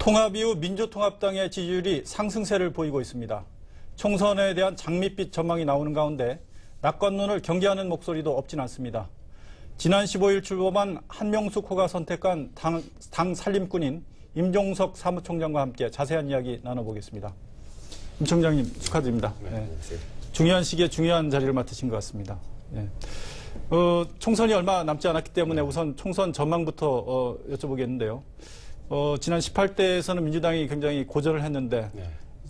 통합 이후 민주통합당의 지지율이 상승세를 보이고 있습니다. 총선에 대한 장밋빛 전망이 나오는 가운데 낙관론을 경계하는 목소리도 없진 않습니다. 지난 15일 출범한 한명숙 후가 선택한 당 살림꾼인 임종석 사무총장과 함께 자세한 이야기 나눠보겠습니다. 임 총장님 축하드립니다. 네. 중요한 시기에 중요한 자리를 맡으신 것 같습니다. 네. 총선이 얼마 남지 않았기 때문에 우선 총선 전망부터 여쭤보겠는데요. 지난 18대에서는 민주당이 굉장히 고전을 했는데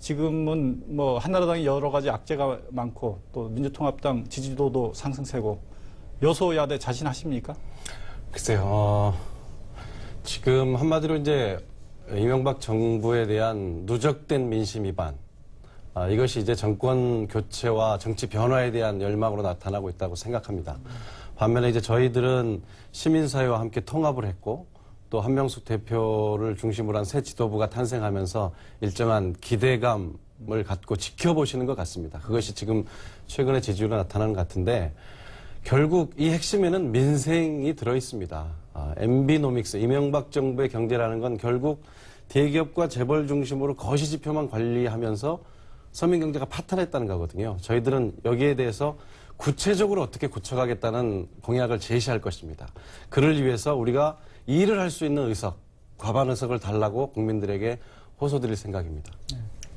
지금은 뭐 한나라당이 여러 가지 악재가 많고 또 민주통합당 지지도도 상승세고 여소야대 자신하십니까? 글쎄요. 지금 한마디로 이제 이명박 정부에 대한 누적된 민심 위반, 이것이 이제 정권 교체와 정치 변화에 대한 열망으로 나타나고 있다고 생각합니다. 반면에 이제 저희들은 시민사회와 함께 통합을 했고 또 한명숙 대표를 중심으로 한 새 지도부가 탄생하면서 일정한 기대감을 갖고 지켜보시는 것 같습니다. 그것이 지금 최근의 지지율로 나타나는 것 같은데 결국 이 핵심에는 민생이 들어있습니다. MB노믹스, 이명박 정부의 경제라는 건 결국 대기업과 재벌 중심으로 거시지표만 관리하면서 서민경제가 파탄했다는 거거든요. 저희들은 여기에 대해서 구체적으로 어떻게 고쳐가겠다는 공약을 제시할 것입니다. 그를 위해서 우리가 일을 할 수 있는 의석, 과반 의석을 달라고 국민들에게 호소드릴 생각입니다.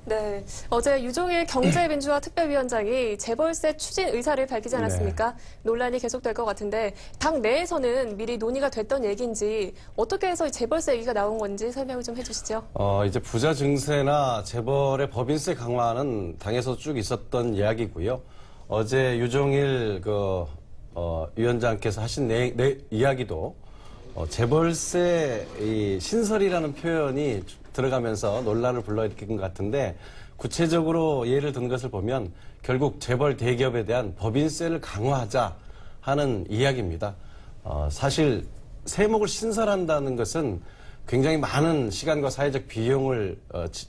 네, 어제 유종일 경제민주화 특별위원장이 재벌세 추진 의사를 밝히지 않았습니까? 네. 논란이 계속될 것 같은데 당 내에서는 미리 논의가 됐던 얘기인지 어떻게 해서 재벌세 얘기가 나온 건지 설명을 좀 해주시죠. 이제 부자 증세나 재벌의 법인세 강화는 당에서 쭉 있었던 이야기고요. 어제 유종일 위원장께서 하신 이야기도 재벌세 신설이라는 표현이 들어가면서 논란을 불러일으킨 것 같은데 구체적으로 예를 든 것을 보면 결국 재벌 대기업에 대한 법인세를 강화하자 하는 이야기입니다. 사실 세목을 신설한다는 것은 굉장히 많은 시간과 사회적 비용을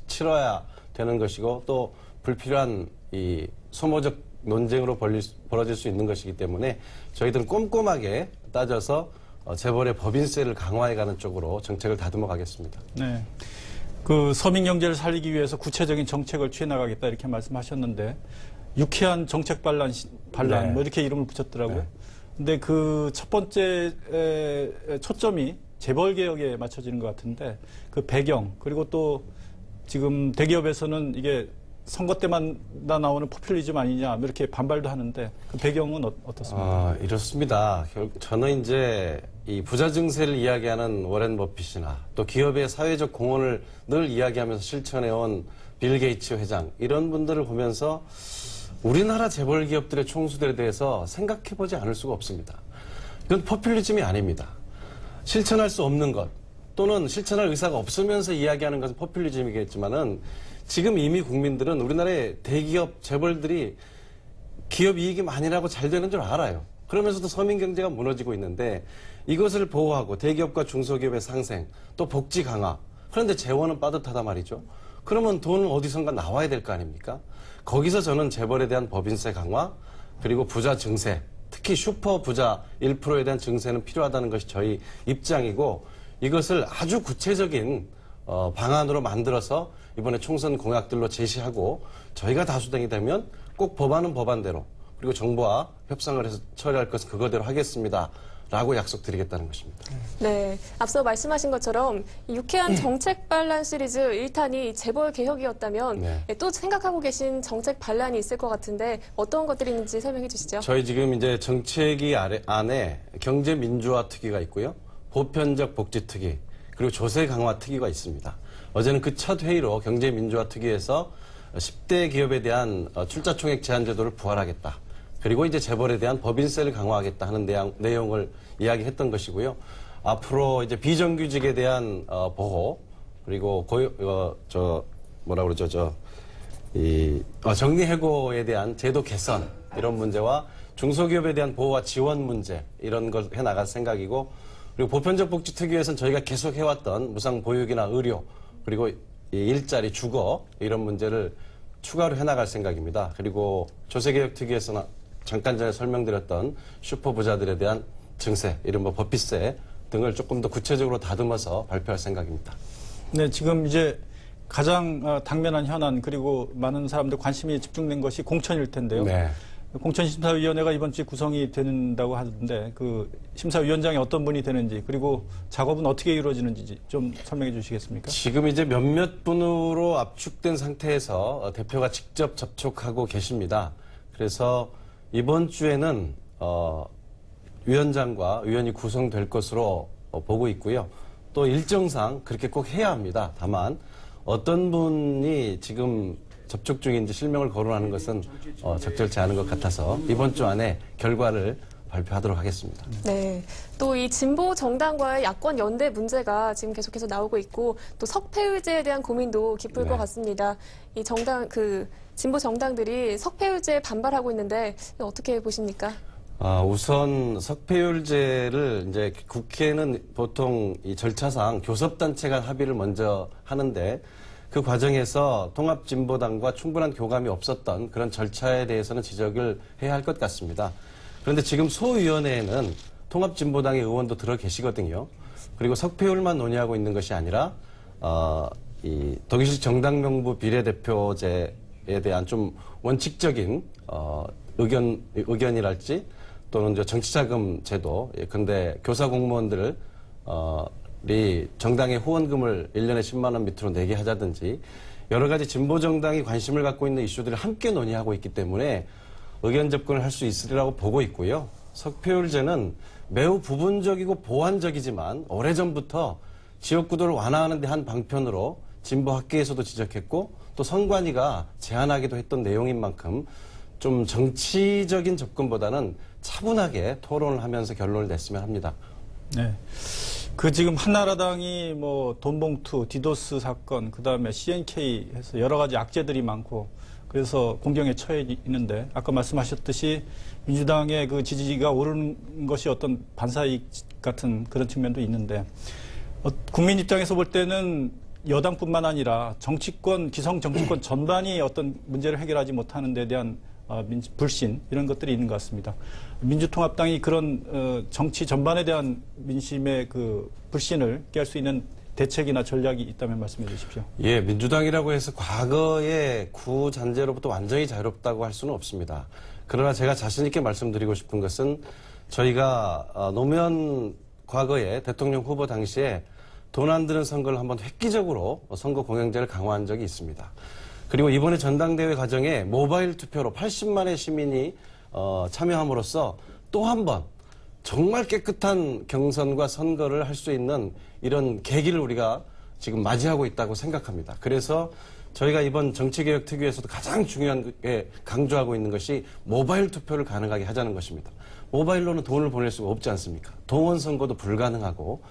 치러야 되는 것이고 또 불필요한 이 소모적 논쟁으로 벌어질 수 있는 것이기 때문에 저희들은 꼼꼼하게 따져서 재벌의 법인세를 강화해가는 쪽으로 정책을 다듬어 가겠습니다. 네. 서민 경제를 살리기 위해서 구체적인 정책을 취해 나가겠다 이렇게 말씀하셨는데 유쾌한 정책 반란 네. 뭐 이렇게 이름을 붙였더라고요. 네. 근데 그 첫 번째 초점이 재벌 개혁에 맞춰지는 것 같은데 그 배경 그리고 또 지금 대기업에서는 이게 선거 때만 나오는 포퓰리즘 아니냐 이렇게 반발도 하는데 그 배경은 어떻습니까? 이렇습니다. 저는 이제 이 부자 증세를 이야기하는 워렌 버핏이나 또 기업의 사회적 공헌을 늘 이야기하면서 실천해온 빌 게이츠 회장 이런 분들을 보면서 우리나라 재벌 기업들의 총수들에 대해서 생각해보지 않을 수가 없습니다. 이건 포퓰리즘이 아닙니다. 실천할 수 없는 것 또는 실천할 의사가 없으면서 이야기하는 것은 포퓰리즘이겠지만은 지금 이미 국민들은 우리나라의 대기업 재벌들이 기업 이익이 많이 나고 잘 되는 줄 알아요. 그러면서도 서민 경제가 무너지고 있는데 이것을 보호하고 대기업과 중소기업의 상생, 또 복지 강화. 그런데 재원은 빠듯하다 말이죠. 그러면 돈은 어디선가 나와야 될 거 아닙니까? 거기서 저는 재벌에 대한 법인세 강화, 그리고 부자 증세, 특히 슈퍼 부자 1%에 대한 증세는 필요하다는 것이 저희 입장이고 이것을 아주 구체적인 방안으로 만들어서 이번에 총선 공약들로 제시하고 저희가 다수당이 되면 꼭 법안은 법안대로 그리고 정부와 협상을 해서 처리할 것은 그거대로 하겠습니다. 라고 약속드리겠다는 것입니다. 네, 앞서 말씀하신 것처럼 유쾌한 정책 반란 시리즈 1탄이 재벌 개혁이었다면 또 생각하고 계신 정책 반란이 있을 것 같은데 어떤 것들이 있는지 설명해 주시죠. 저희 지금 이제 정책위 안에 경제 민주화 특위가 있고요. 보편적 복지 특위 그리고 조세 강화 특위가 있습니다. 어제는 그 첫 회의로 경제 민주화 특위에서 10대 기업에 대한 출자 총액 제한 제도를 부활하겠다. 그리고 이제 재벌에 대한 법인세를 강화하겠다 하는 내용을 이야기했던 것이고요. 앞으로 이제 비정규직에 대한 보호 그리고 정리해고에 대한 제도 개선 이런 문제와 중소기업에 대한 보호와 지원 문제 이런 걸 해나갈 생각이고 그리고 보편적 복지 특위에서는 저희가 계속 해왔던 무상 보육이나 의료 그리고 일자리 주거 이런 문제를 추가로 해나갈 생각입니다. 그리고 조세개혁 특위에서는 잠깐 전에 설명드렸던 슈퍼부자들에 대한 증세, 이른바 법비세 등을 조금 더 구체적으로 다듬어서 발표할 생각입니다. 네, 지금 이제 가장 당면한 현안 그리고 많은 사람들 관심이 집중된 것이 공천일 텐데요. 네. 공천심사위원회가 이번 주에 구성이 된다고 하는데 그 심사위원장이 어떤 분이 되는지 그리고 작업은 어떻게 이루어지는지 좀 설명해 주시겠습니까? 지금 이제 몇몇 분으로 압축된 상태에서 대표가 직접 접촉하고 계십니다. 그래서 이번 주에는 위원장과 위원이 구성될 것으로 보고 있고요. 또 일정상 그렇게 꼭 해야 합니다. 다만 어떤 분이 지금 접촉 중인지 실명을 거론하는 것은 적절치 않은 것 같아서 이번 주 안에 결과를 발표하도록 하겠습니다. 네. 또 이 진보 정당과의 야권 연대 문제가 지금 계속해서 나오고 있고 또 석패율제에 대한 고민도 깊을 네. 것 같습니다. 이 진보 정당들이 석패율제에 반발하고 있는데 어떻게 보십니까? 우선 석패율제를 이제 국회는 보통 이 절차상 교섭단체가 합의를 먼저 하는데 그 과정에서 통합진보당과 충분한 교감이 없었던 그런 절차에 대해서는 지적을 해야 할 것 같습니다. 그런데 지금 소위원회에는 통합진보당의 의원도 들어 계시거든요. 그리고 석패율만 논의하고 있는 것이 아니라 이 독일식 정당명부 비례대표제에 대한 좀 원칙적인 의견이랄지 또는 이제 정치자금 제도, 근데 교사 공무원들을 정당의 후원금을 1년에 10만 원 밑으로 내게 하자든지 여러 가지 진보 정당이 관심을 갖고 있는 이슈들을 함께 논의하고 있기 때문에 의견 접근을 할 수 있으리라고 보고 있고요. 석패율제는 매우 부분적이고 보완적이지만 오래전부터 지역구도를 완화하는 데 한 방편으로 진보 학계에서도 지적했고 또 선관위가 제안하기도 했던 내용인 만큼 좀 정치적인 접근보다는 차분하게 토론을 하면서 결론을 냈으면 합니다. 네. 지금 한나라당이 뭐 돈봉투, 디도스 사건, 그 다음에 CNK 해서 여러 가지 악재들이 많고 그래서 공경에 처해 있는데 아까 말씀하셨듯이 민주당의 그 지지가 오르는 것이 어떤 반사이익 같은 그런 측면도 있는데 국민 입장에서 볼 때는 여당뿐만 아니라 기성 정치권 전반이 어떤 문제를 해결하지 못하는 데 대한 불신 이런 것들이 있는 것 같습니다. 민주통합당이 그런 정치 전반에 대한 민심의 그 불신을 깨할 수 있는 대책이나 전략이 있다면 말씀해 주십시오. 예, 민주당이라고 해서 과거의 구잔재로부터 완전히 자유롭다고 할 수는 없습니다. 그러나 제가 자신 있게 말씀드리고 싶은 것은 저희가 노무현 과거에 대통령 후보 당시에 돈 안 드는 선거를 한번 획기적으로 선거 공영제를 강화한 적이 있습니다. 그리고 이번에 전당대회 과정에 모바일 투표로 80만의 시민이 참여함으로써 또 한 번 정말 깨끗한 경선과 선거를 할 수 있는 이런 계기를 우리가 지금 맞이하고 있다고 생각합니다. 그래서 저희가 이번 정치개혁 특위에서도 가장 중요하게 강조하고 있는 것이 모바일 투표를 가능하게 하자는 것입니다. 모바일로는 돈을 보낼 수가 없지 않습니까? 동원 선거도 불가능하고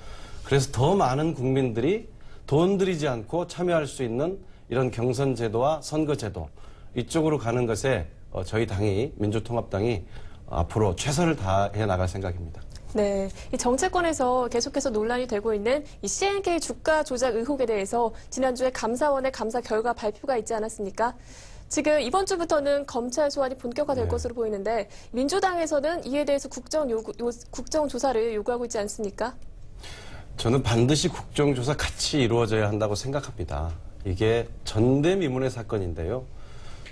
그래서 더 많은 국민들이 돈 들이지 않고 참여할 수 있는 이런 경선 제도와 선거 제도 이쪽으로 가는 것에 저희 당이 민주통합당이 앞으로 최선을 다해 나갈 생각입니다. 네, 이 정치권에서 계속해서 논란이 되고 있는 이 CNK 주가 조작 의혹에 대해서 지난주에 감사원의 감사 결과 발표가 있지 않았습니까? 지금 이번 주부터는 검찰 소환이 본격화될 것으로 보이는데 민주당에서는 이에 대해서 국정조사를 요구하고 있지 않습니까? 저는 반드시 국정조사 같이 이루어져야 한다고 생각합니다. 이게 전대미문의 사건인데요.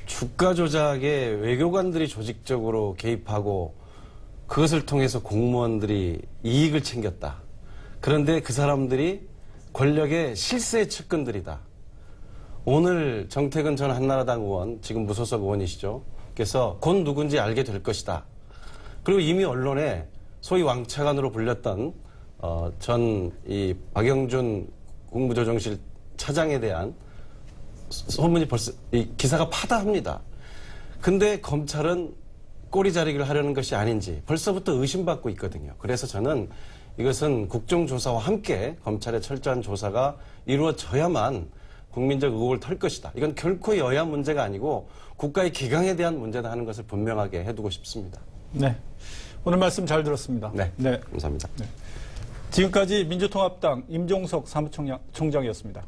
주가 조작에 외교관들이 조직적으로 개입하고 그것을 통해서 공무원들이 이익을 챙겼다. 그런데 그 사람들이 권력의 실세 측근들이다. 오늘 정태근 전 한나라당 의원, 지금 무소속 의원이시죠. 그래서 곧 누군지 알게 될 것이다. 그리고 이미 언론에 소위 왕차관으로 불렸던 전 이 박영준 국무조정실 차장에 대한 소문이 벌써 이 기사가 파다합니다. 근데 검찰은 꼬리 자르기를 하려는 것이 아닌지 벌써부터 의심받고 있거든요. 그래서 저는 이것은 국정조사와 함께 검찰의 철저한 조사가 이루어져야만 국민적 의혹을 털 것이다. 이건 결코 여야 문제가 아니고 국가의 기강에 대한 문제다 하는 것을 분명하게 해두고 싶습니다. 네, 오늘 말씀 잘 들었습니다. 네, 네. 감사합니다. 네. 지금까지 민주통합당 임종석 사무총장이었습니다.